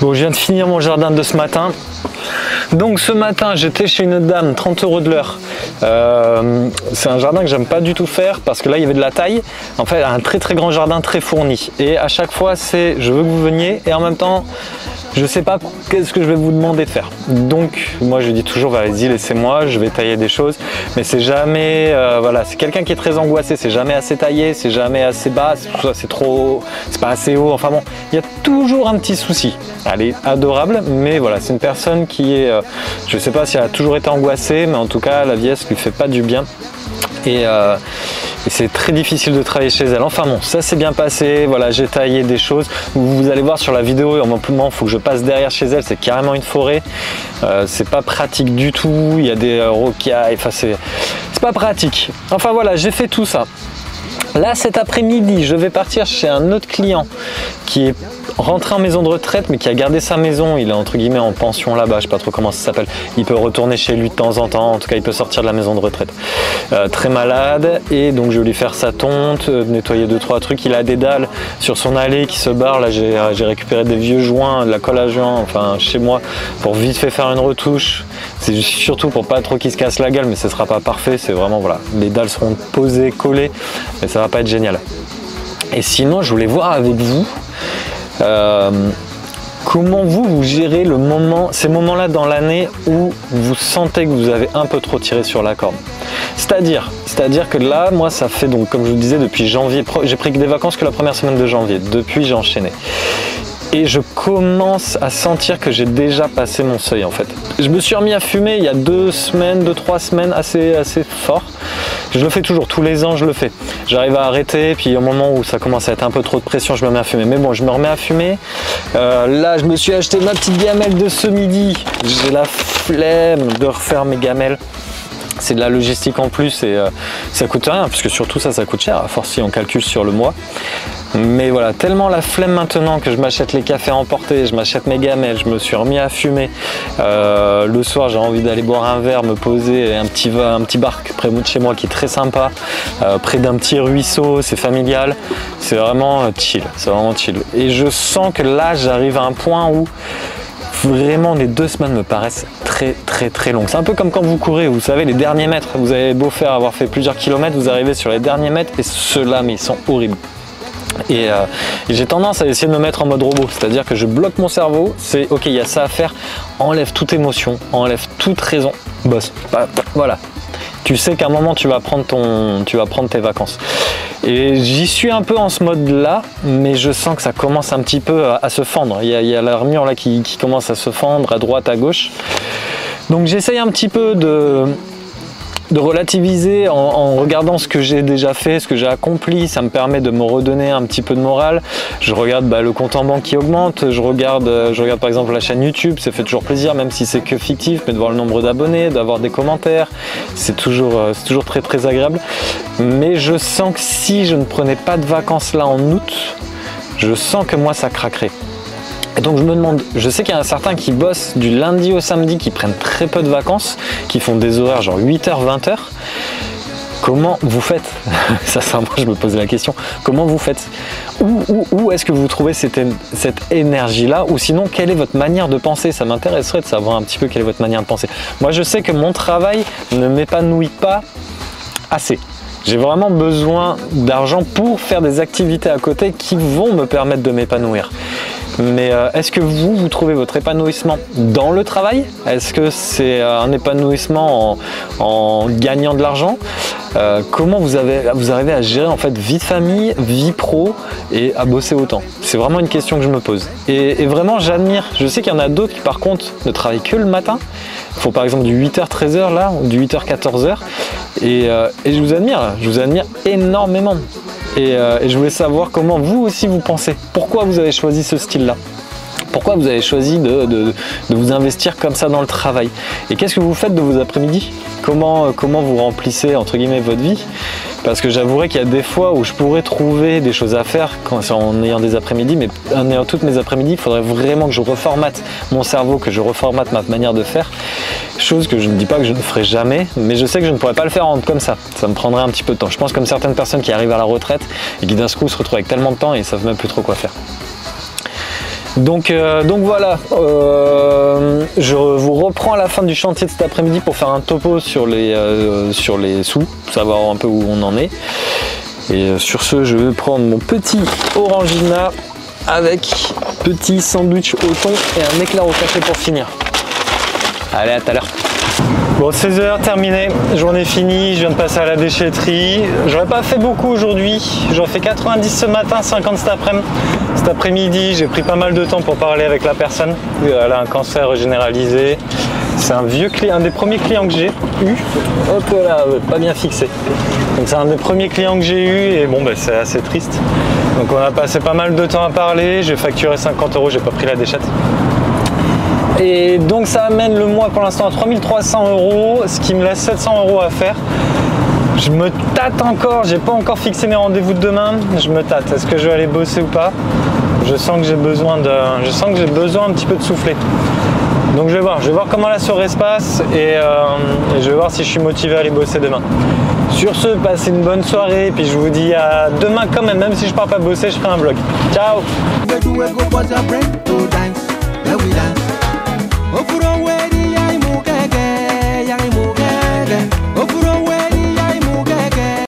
Bon, je viens de finir mon jardin de ce matin. Donc ce matin, j'étais chez une dame, 30 € de l'heure. C'est un jardin que j'aime pas du tout faire parce que là, il y avait de la taille. En fait, un très très grand jardin, très fourni. Et à chaque fois, c'est je veux que vous veniez et en même temps, je sais pas qu'est-ce que je vais vous demander de faire. Donc moi, je dis toujours, vas-y, laissez-moi, je vais tailler des choses. Mais c'est jamais, voilà, c'est quelqu'un qui est très angoissé. C'est jamais assez taillé, c'est jamais assez bas, c'est trop, c'est pas assez haut. Enfin bon, il y a toujours un petit souci. Elle est adorable, mais voilà, c'est une personne qui est, je sais pas si elle a toujours été angoissée, mais en tout cas, la vieillesse lui fait pas du bien. Et c'est très difficile de travailler chez elle. Enfin bon, ça s'est bien passé, voilà, j'ai taillé des choses. Vous allez voir sur la vidéo, en moment il faut que je passe derrière chez elle, c'est carrément une forêt. C'est pas pratique du tout, il y a des rocailles, enfin c'est pas pratique. Enfin voilà, j'ai fait tout ça. Là cet après-midi, je vais partir chez un autre client qui est rentré en maison de retraite mais qui a gardé sa maison. Il est entre guillemets en pension là-bas, je sais pas trop comment ça s'appelle. Il peut retourner chez lui de temps en temps, en tout cas il peut sortir de la maison de retraite. Très malade, et donc je vais lui faire sa tonte, nettoyer 2-3 trucs. Il a des dalles sur son allée qui se barrent. Là j'ai récupéré des vieux joints, de la colle à joint, enfin chez moi, pour vite fait faire une retouche. C'est surtout pour pas trop qu'il se casse la gueule, mais ce sera pas parfait. C'est vraiment voilà, les dalles seront posées, collées, mais ça va pas être génial. Et sinon, je voulais voir avec vous comment vous gérez ces moments-là dans l'année où vous sentez que vous avez un peu trop tiré sur la corde. C'est-à-dire que là, moi, ça fait donc, comme je vous le disais, depuis janvier, j'ai pris des vacances que la première semaine de janvier. Depuis, j'ai enchaîné. Et je commence à sentir que j'ai déjà passé mon seuil en fait. Je me suis remis à fumer il y a 2-3 semaines assez fort. Je le fais toujours, tous les ans je le fais. J'arrive à arrêter, puis au moment où ça commence à être un peu trop de pression, je me mets à fumer. Mais bon, je me remets à fumer. Là, je me suis acheté ma petite gamelle de ce midi. J'ai la flemme de refaire mes gamelles. C'est de la logistique en plus et ça coûte rien, puisque surtout ça coûte cher, à force si on calcule sur le mois. Mais voilà, tellement la flemme maintenant que je m'achète les cafés emportés, je m'achète mes gamelles, je me suis remis à fumer. Le soir, j'ai envie d'aller boire un verre, me poser un petit bar près de chez moi qui est très sympa, près d'un petit ruisseau, c'est familial, c'est vraiment chill, c'est vraiment chill. Et je sens que là, j'arrive à un point où vraiment les 2 semaines me paraissent très longues. C'est un peu comme quand vous courez, vous savez, les derniers mètres, vous avez beau avoir fait plusieurs kilomètres, vous arrivez sur les derniers mètres et ceux-là, mais ils sont horribles. Et j'ai tendance à essayer de me mettre en mode robot, c'est-à-dire que je bloque mon cerveau, c'est ok, il y a ça à faire, enlève toute émotion, enlève toute raison, bosse, voilà. Tu sais qu'à un moment tu vas prendre tes vacances. Et j'y suis un peu en ce mode-là, mais je sens que ça commence un petit peu à se fendre. Il y a l'armure là qui commence à se fendre à droite, à gauche. Donc j'essaye un petit peu de relativiser en regardant ce que j'ai déjà fait, ce que j'ai accompli. Ça me permet de me redonner un petit peu de morale. Je regarde le compte en banque qui augmente, je regarde par exemple la chaîne YouTube, ça fait toujours plaisir, même si c'est que fictif, mais de voir le nombre d'abonnés, d'avoir des commentaires, c'est toujours très agréable. Mais je sens que si je ne prenais pas de vacances là en août, je sens que moi ça craquerait. Et donc je me demande, je sais qu'il y en a certains qui bossent du lundi au samedi, qui prennent très peu de vacances, qui font des horaires genre 8h, 20h. Comment vous faites? Ça, moi je me posais la question. Comment vous faites? Où est-ce que vous trouvez cette énergie-là? Ou sinon, quelle est votre manière de penser? Ça m'intéresserait de savoir un petit peu quelle est votre manière de penser. Moi je sais que mon travail ne m'épanouit pas assez. J'ai vraiment besoin d'argent pour faire des activités à côté qui vont me permettre de m'épanouir. Mais est-ce que vous trouvez votre épanouissement dans le travail? Est-ce que c'est un épanouissement en gagnant de l'argent? Comment vous arrivez à gérer en fait vie de famille, vie pro et à bosser autant? C'est vraiment une question que je me pose. Et vraiment j'admire, je sais qu'il y en a d'autres qui par contre ne travaillent que le matin. Il faut par exemple du 8h-13h là, ou du 8h-14h. Et je vous admire énormément. Et je voulais savoir comment vous aussi vous pensez. Pourquoi vous avez choisi ce style-là? Pourquoi vous avez choisi de vous investir comme ça dans le travail? Et qu'est-ce que vous faites de vos après-midi? Comment vous remplissez entre guillemets votre vie? Parce que j'avouerai qu'il y a des fois où je pourrais trouver des choses à faire en ayant des après-midi, mais en ayant toutes mes après-midi, il faudrait vraiment que je reformate mon cerveau, que je reformate ma manière de faire. Chose que je ne dis pas que je ne ferai jamais, mais je sais que je ne pourrais pas le faire comme ça. Ça me prendrait un petit peu de temps. Je pense comme certaines personnes qui arrivent à la retraite et qui d'un coup se retrouvent avec tellement de temps et ils ne savent même plus trop quoi faire. Donc voilà, je vous reprends à la fin du chantier de cet après-midi pour faire un topo sur les sous, savoir un peu où on en est. Et sur ce, je vais prendre mon petit Orangina avec petit sandwich au thon et un éclair au café pour finir. Allez, à tout à l'heure. Bon, 16h terminé, journée finie, je viens de passer à la déchetterie. J'aurais pas fait beaucoup aujourd'hui, j'en fais 90 ce matin, 50 cet après-midi. Cet après-midi, j'ai pris pas mal de temps pour parler avec la personne. Elle a un cancer généralisé. C'est un vieux client, un des premiers clients que j'ai eu. Hop là, pas bien fixé. Donc c'est un des premiers clients que j'ai eu et bon, c'est assez triste. Donc on a passé pas mal de temps à parler. J'ai facturé 50 €, j'ai pas pris la déchette. Et donc ça amène le mois pour l'instant à 3300 €, ce qui me laisse 700 € à faire. Je me tâte encore, j'ai pas encore fixé mes rendez-vous de demain. Je me tâte. Est-ce que je vais aller bosser ou pas? Je sens que j'ai besoin un petit peu de souffler. Donc je vais voir comment la soirée se passe et je vais voir si je suis motivé à aller bosser demain. Sur ce, passez une bonne soirée et puis je vous dis à demain quand même si je pars pas bosser, je ferai un vlog. Ciao!